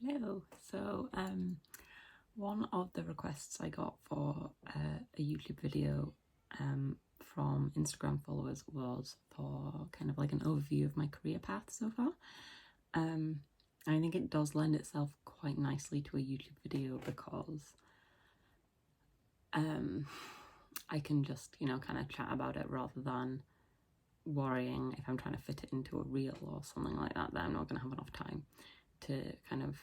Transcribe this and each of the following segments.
Hello. One of the requests I got for a YouTube video from Instagram followers was for kind of like an overview of my career path so far. I think it does lend itself quite nicely to a YouTube video because I can just, kind of chat about it rather than worrying if I'm trying to fit it into a reel or something like that I'm not going to have enough time to kind of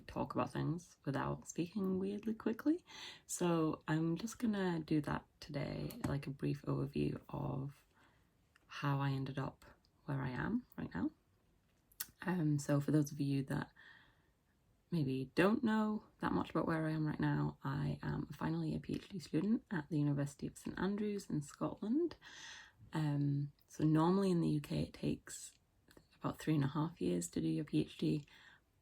talk about things without speaking weirdly quickly. So I'm just gonna do that today, like a brief overview of how I ended up where I am right now. So for those of you that maybe don't know that much about where I am right now, I am a final year PhD student at the University of St Andrews in Scotland. So normally in the UK it takes about 3.5 years to do your PhD,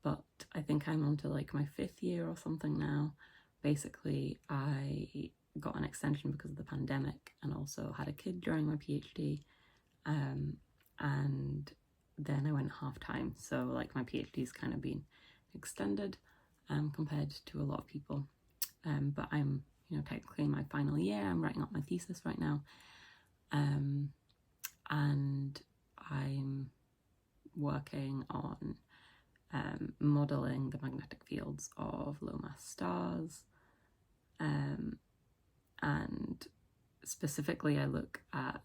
but I think I'm on to like my 5th year or something now. Basically, I got an extension because of the pandemic and also had a kid during my PhD, and then I went half-time, so like my PhD's kind of been extended compared to a lot of people, but I'm technically in my final year. I'm writing up my thesis right now, and I'm working on modelling the magnetic fields of low mass stars, and specifically I look at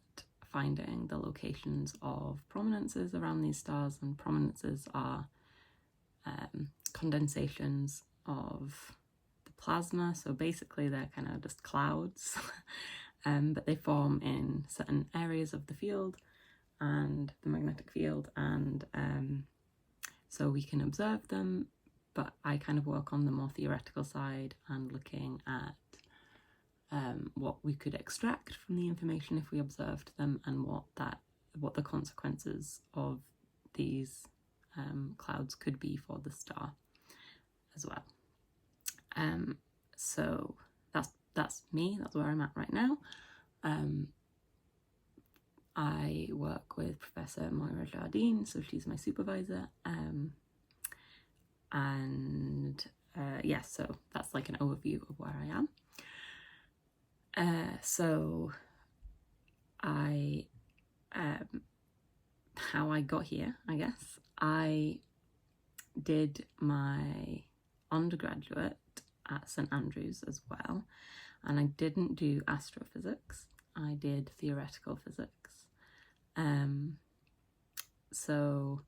finding the locations of prominences around these stars, and prominences are condensations of the plasma, so basically they're kind of just clouds but they form in certain areas of the field and the magnetic field, and so we can observe them, but I kind of work on the more theoretical side and looking at what we could extract from the information if we observed them, and what the consequences of these clouds could be for the star as well. So that's me. That's where I'm at right now. I work with Professor Moira Jardine, so she's my supervisor, so that's like an overview of where I am. How I got here, I guess. I did my undergraduate at St Andrews as well, and I didn't do astrophysics. I did theoretical physics. So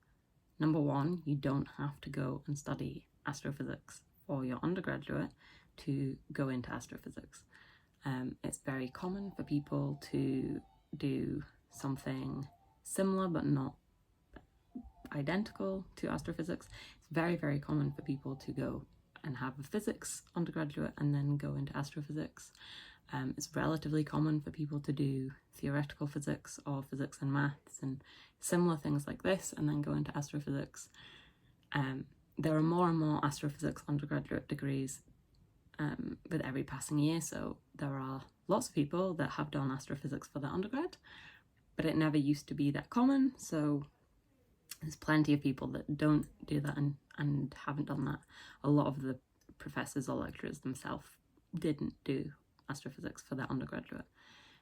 number one, you don't have to go and study astrophysics for your undergraduate to go into astrophysics. It's very common for people to do something similar but not identical to astrophysics. It's very, very common for people to go and have a physics undergraduate and then go into astrophysics. It's relatively common for people to do theoretical physics or physics and maths and similar things like this and then go into astrophysics. There are more and more astrophysics undergraduate degrees with every passing year, so there are lots of people that have done astrophysics for their undergrad, but it never used to be that common, so there's plenty of people that don't do that and haven't done that. A lot of the professors or lecturers themselves didn't do astrophysics for their undergraduate.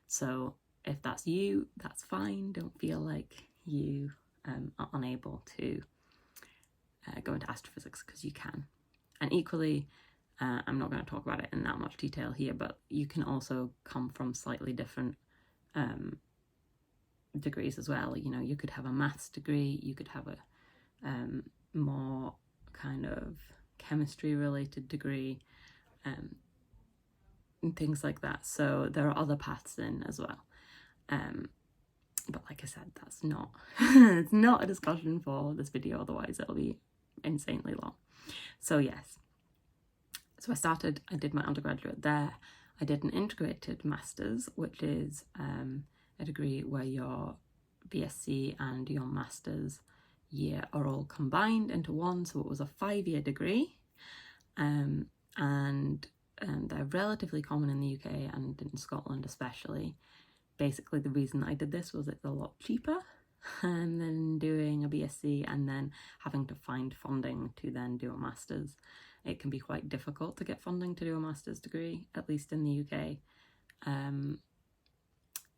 So if that's you, that's fine. Don't feel like you are unable to go into astrophysics, because you can. And equally, I'm not going to talk about it in that much detail here, but you can also come from slightly different degrees as well. You could have a maths degree, you could have a more kind of chemistry related degree, and things like that. So there are other paths in as well. But like I said, that's not it's not a discussion for this video, otherwise it'll be insanely long. So yes. So I did my undergraduate there. I did an integrated master's, which is a degree where your BSc and your master's year are all combined into one. So it was a 5-year degree, and they're relatively common in the UK and in Scotland especially. Basically, the reason I did this was it's a lot cheaper. and then doing a BSc and then having to find funding to then do a master's. It can be quite difficult to get funding to do a master's degree, at least in the UK.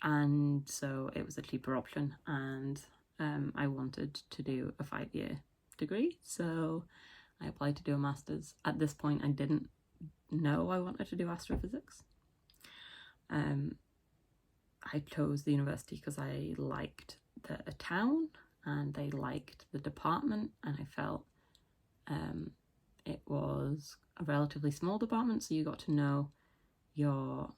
And so it was a cheaper option, and I wanted to do a 5-year degree, so I applied to do a master's. At this point, I didn't know I wanted to do astrophysics. I chose the university because I liked the town and I liked the department, and I felt it was a relatively small department, so you got to know your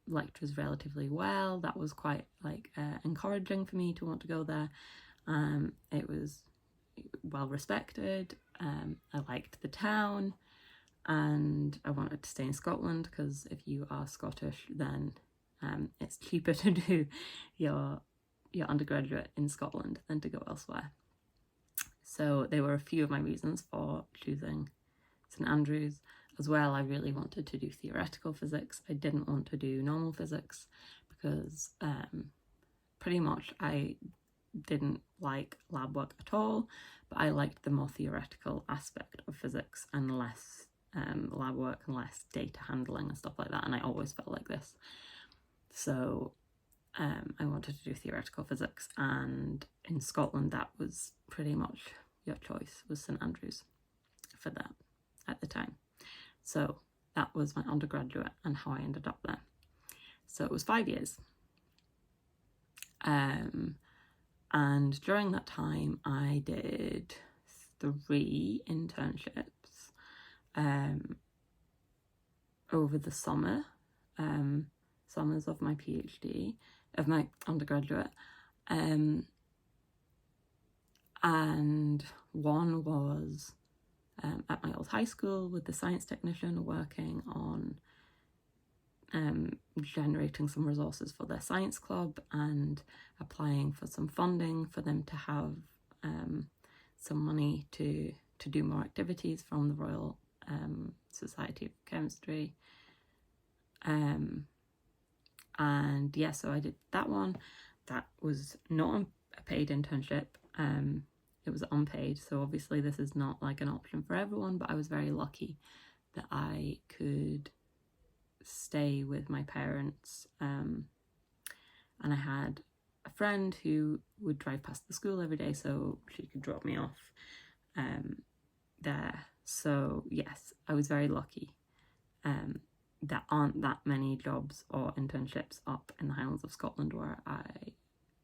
lecturers relatively well. That was quite encouraging for me to want to go there. It was well respected. I liked the town, and I wanted to stay in Scotland because if you are Scottish, then it's cheaper to do your undergraduate in Scotland than to go elsewhere. So there were a few of my reasons for choosing St Andrews. As well, I really wanted to do theoretical physics. I didn't want to do normal physics because pretty much I didn't like lab work at all, but I liked the more theoretical aspect of physics and less lab work and less data handling and stuff like that, and I always felt like this. So I wanted to do theoretical physics, and in Scotland that was pretty much your choice, was St Andrews for that at the time. So that was my undergraduate and how I ended up there. So it was 5 years. And during that time, I did 3 internships over the summers of my PhD, of my undergraduate. And one was at my old high school with the science technician, working on generating some resources for their science club and applying for some funding for them to have some money to do more activities from the Royal Society of Chemistry. And yeah, so I did that one. That was not a paid internship. It was unpaid, so obviously this is not like an option for everyone, but I was very lucky that I could stay with my parents, and I had a friend who would drive past the school every day, so she could drop me off there. So yes, I was very lucky. There aren't that many jobs or internships up in the Highlands of Scotland where I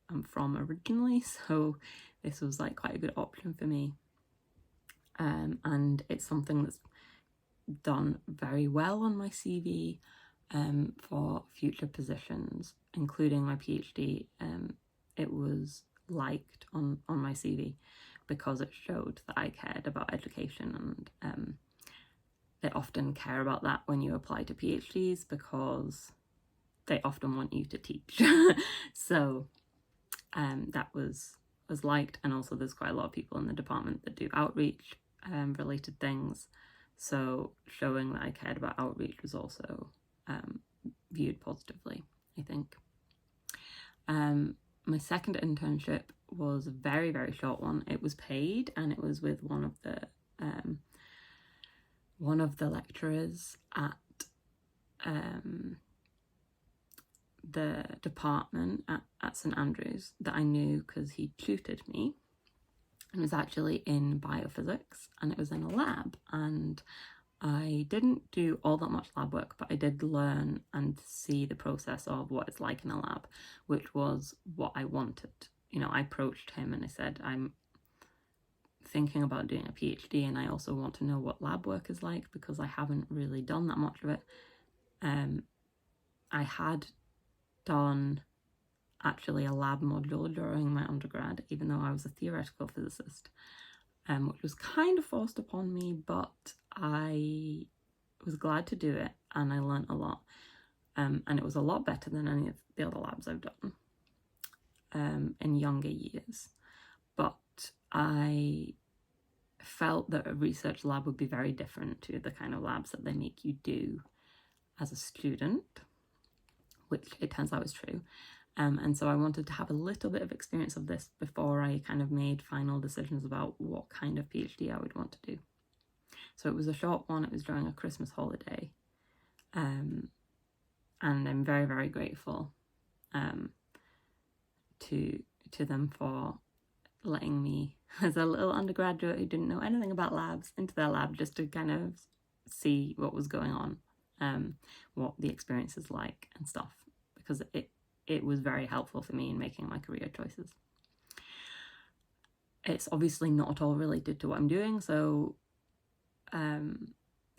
am from originally, so this was like quite a good option for me. And it's something that's done very well on my CV for future positions, including my PhD. It was liked on my CV because it showed that I cared about education, and they often care about that when you apply to PhDs because they often want you to teach. So that was liked, and also there's quite a lot of people in the department that do outreach related things, so showing that I cared about outreach was also viewed positively, I think. My second internship was a very, very short one. It was paid, and it was with one of the lecturers at the department at St Andrews that I knew because he tutored me, and it was actually in biophysics, and it was in a lab, and I didn't do all that much lab work, but I did learn and see the process of what it's like in a lab, which was what I wanted. You know, I approached him and I said, I'm thinking about doing a PhD and I also want to know what lab work is like because I haven't really done that much of it. I had done actually a lab module during my undergrad, even though I was a theoretical physicist, which was kind of forced upon me, but I was glad to do it and I learned a lot. And it was a lot better than any of the other labs I've done in younger years. But I felt that a research lab would be very different to the kind of labs that they make you do as a student, which it turns out is true. And so I wanted to have a little bit of experience of this before I kind of made final decisions about what kind of PhD I would want to do. So it was a short one. It was during a Christmas holiday. And I'm very, very grateful to them for letting me, as a little undergraduate who didn't know anything about labs, into their lab just to kind of see what was going on, what the experience is like and stuff, because it was very helpful for me in making my career choices. It's obviously not at all related to what I'm doing, so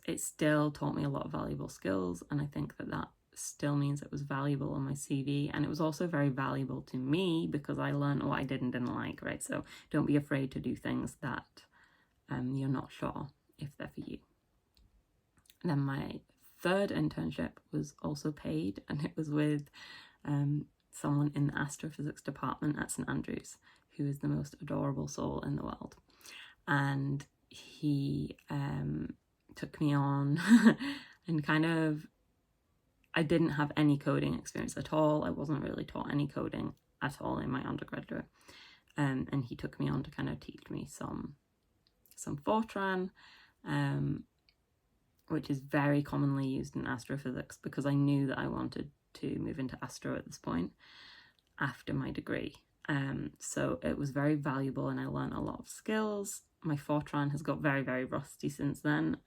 it still taught me a lot of valuable skills, and I think that still means it was valuable on my CV, and it was also very valuable to me because I learned what I did and didn't like, right? So don't be afraid to do things that you're not sure if they're for you. And then my third internship was also paid, and it was with someone in the astrophysics department at St Andrews, who is the most adorable soul in the world. And he took me on and kind of, I didn't have any coding experience at all. I wasn't really taught any coding at all in my undergraduate. And he took me on to kind of teach me some Fortran, which is very commonly used in astrophysics, because I knew that I wanted to move into astro at this point after my degree. So it was very valuable, and I learned a lot of skills. My Fortran has got very, very rusty since then,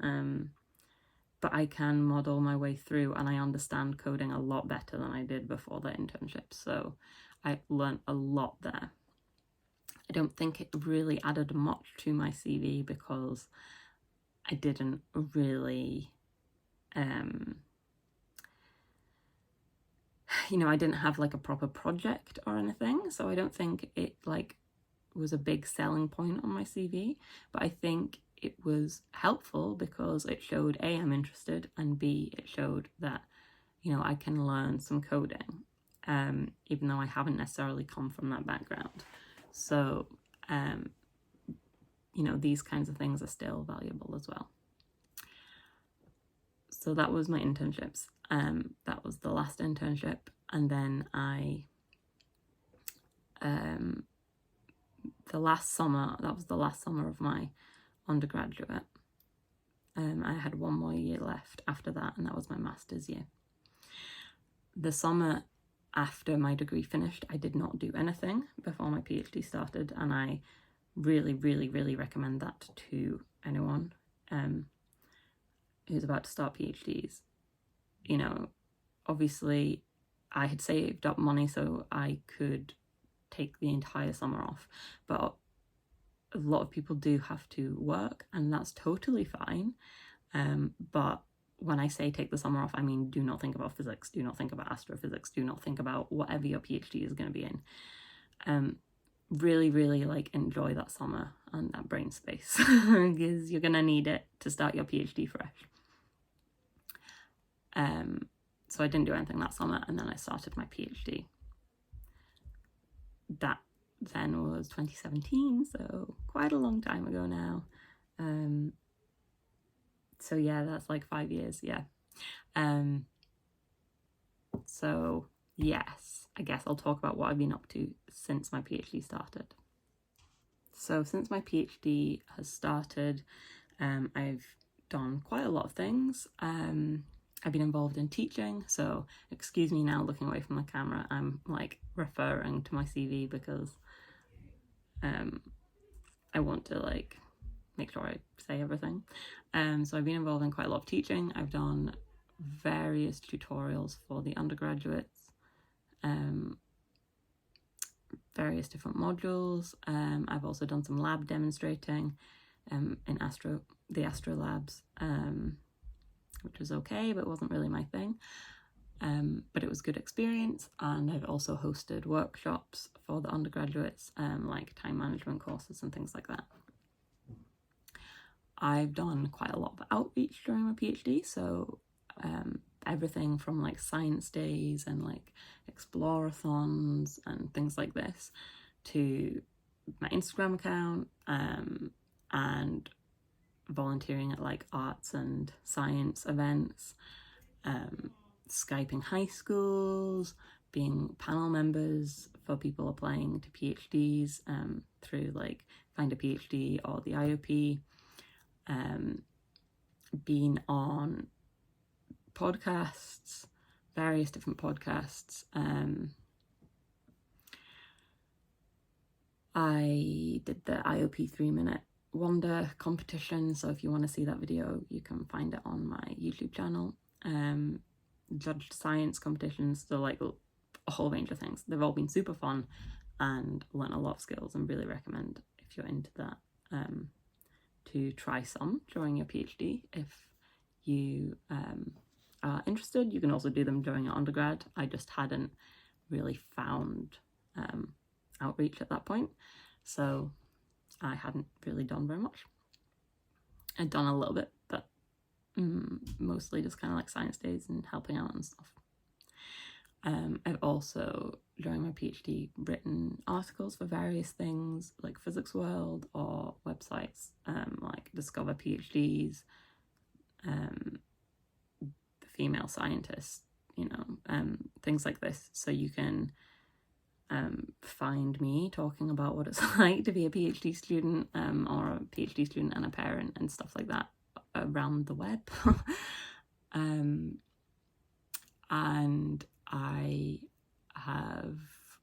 but I can model my way through, and I understand coding a lot better than I did before the internship. So I learned a lot there. I don't think it really added much to my CV because I didn't really, I didn't have like a proper project or anything. So I don't think it like was a big selling point on my CV, but I think it was helpful because it showed A, I'm interested, and B, it showed that, I can learn some coding, even though I haven't necessarily come from that background. So, these kinds of things are still valuable as well. So that was my internships. That was the last internship. And then that was the last summer of my undergraduate. I had one more year left after that, and that was my master's year. The summer after my degree finished, I did not do anything before my PhD started, and I really, really, really recommend that to anyone who's about to start PhDs. Obviously, I had saved up money so I could take the entire summer off, but a lot of people do have to work, and that's totally fine. But when I say take the summer off, I mean do not think about physics, do not think about astrophysics, do not think about whatever your PhD is going to be in. Really, really enjoy that summer and that brain space because you're going to need it to start your PhD fresh. So I didn't do anything that summer, and then I started my PhD. That then was 2017, so quite a long time ago now. So yeah, that's 5 years, yeah. So yes, I guess I'll talk about what I've been up to since my PhD started. So since my PhD has started, I've done quite a lot of things. I've been involved in teaching, so excuse me now looking away from the camera, I'm referring to my CV because I want to make sure I say everything. So I've been involved in quite a lot of teaching. I've done various tutorials for the undergraduates, various different modules. I've also done some lab demonstrating in the Astro labs, which was okay, but wasn't really my thing. But it was good experience, and I've also hosted workshops for the undergraduates, like time management courses and things like that. I've done quite a lot of outreach during my PhD, so everything from science days and explorathons and things like this to my Instagram account, and volunteering at arts and science events, Skyping high schools, being panel members for people applying to PhDs through like Find a PhD or the IOP, being on podcasts, various different podcasts. I did the IOP 3-minute wonder competition, so if you want to see that video, you can find it on my YouTube channel. Judged science competitions, so like a whole range of things. They've all been super fun and learned a lot of skills, and really recommend, if you're into that, to try some during your PhD. If you are interested, you can also do them during your undergrad. I just hadn't really found outreach at that point, so I hadn't really done very much. I'd done a little bit, but mostly just kind of like science days and helping out and stuff. I've also, during my PhD, written articles for various things like Physics World or websites like Discover PhDs, The Female Scientist, things like this. So you can find me talking about what it's like to be a PhD student or a PhD student and a parent and stuff like that around the web. And I have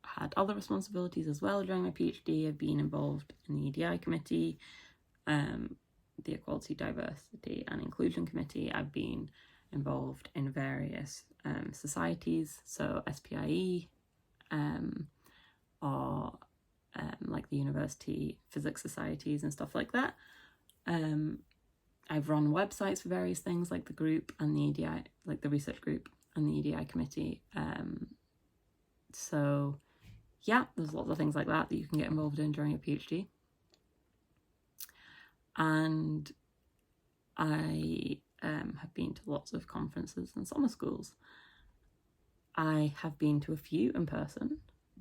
had other responsibilities as well during my PhD. I've been involved in the EDI committee, the Equality, Diversity and Inclusion Committee. I've been involved in various societies, so SPIE, or like the university physics societies and stuff like that. I've run websites for various things like the group and the EDI, like the research group and the EDI committee. So yeah, there's lots of things like that you can get involved in during your PhD. And I have been to lots of conferences and summer schools. I have been to a few in person,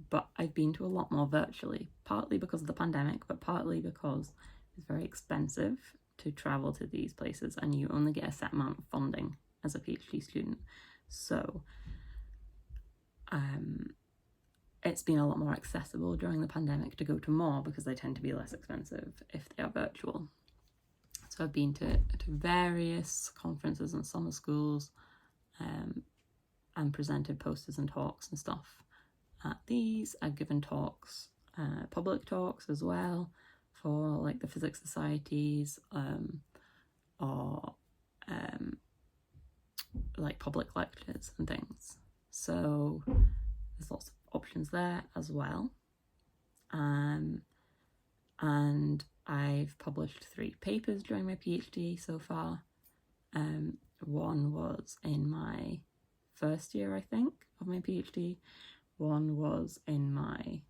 but I've been to a lot more virtually, partly because of the pandemic, but partly because it's very expensive to travel to these places and you only get a set amount of funding as a PhD student. So it's been a lot more accessible during the pandemic to go to more because they tend to be less expensive if they are virtual. So I've been to various conferences and summer schools and presented posters and talks and stuff at these. I've given talks, public talks as well, for like the physics societies or like public lectures and things. So there's lots of options there as well. And I've published 3 papers during my PhD so far. One was in my first year, I think, of my PhD. One was in my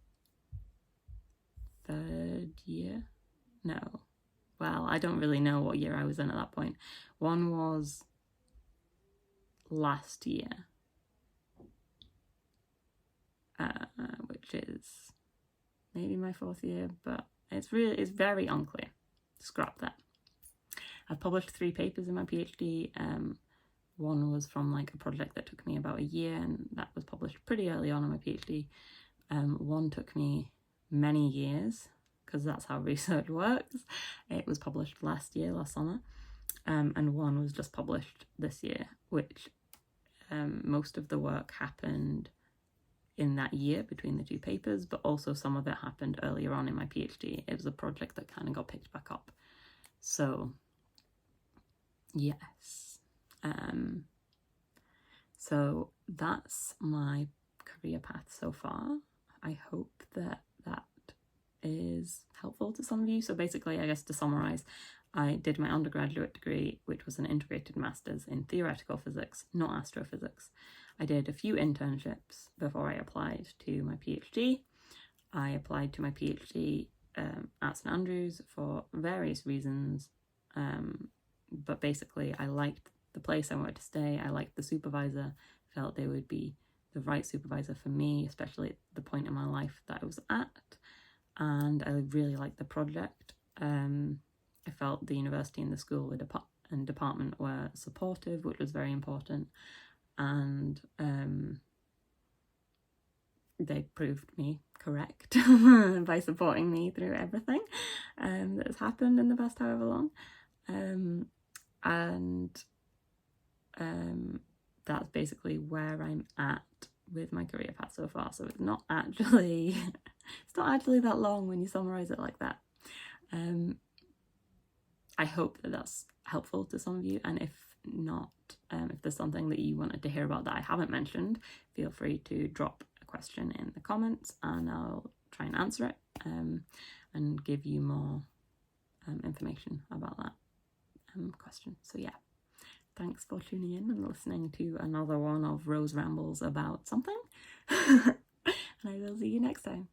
3rd year. No. Well, I don't really know what year I was in at that point. One was last year, which is maybe my 4th year, but it's very unclear. Scrap that. I've published 3 papers in my PhD. One was from like a project that took me about a year, and that was published pretty early on in my PhD. One took me many years, because that's how research works. It was published last summer, and one was just published this year, which most of the work happened in that year between the 2 papers, but also some of it happened earlier on in my PhD. It was a project that kind of got picked back up. So yes. So that's my career path so far. I hope that is helpful to some of you. So basically, I guess to summarize, I did my undergraduate degree, which was an integrated master's in theoretical physics, not astrophysics. I did a few internships before I applied to my PhD. I applied to my PhD at St Andrews for various reasons, but basically I liked the place I wanted to stay. I liked the supervisor, felt they would be the right supervisor for me, especially at the point in my life that I was at, and I really liked the project. I felt the university and the school and department were supportive, which was very important, and they proved me correct by supporting me through everything that has happened in the past however long. That's basically where I'm at with my career path so far. So it's not actually that long when you summarize it like that. I hope that that's helpful to some of you, and if not, if there's something that you wanted to hear about that I haven't mentioned, feel free to drop a question in the comments and I'll try and answer it and give you more information about that question. So yeah, thanks for tuning in and listening to another one of Rose rambles about something. And I will see you next time.